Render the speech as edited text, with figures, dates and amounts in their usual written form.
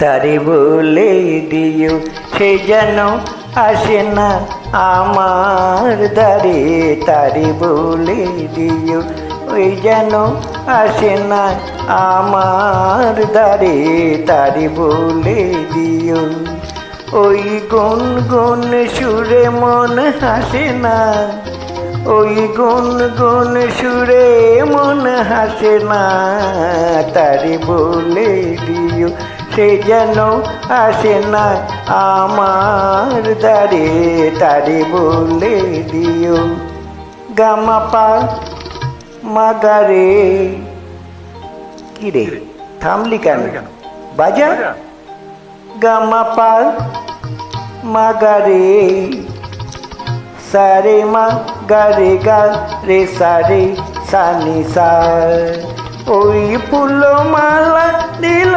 তারে বলে দিও সে যেন আসে না আমার দ্বারে। তারে বলে দিও ওই যেন আসে না আমার দ্বারে। তারে বলে দিও ওই গুন গুন সুরে মন হাসে না। ওই গুন গুন সুরে মন হাসে না। তারে বলে দিও সে যেন আসে না আমার দ্বারে। তারে বলে দিও গামা পা মাগারে। কিরে থামলি কেন? বাজা গামা পা মাগারে সারে মা গারে গা রে সারে সানি সা। ওই ফুল মালা দিল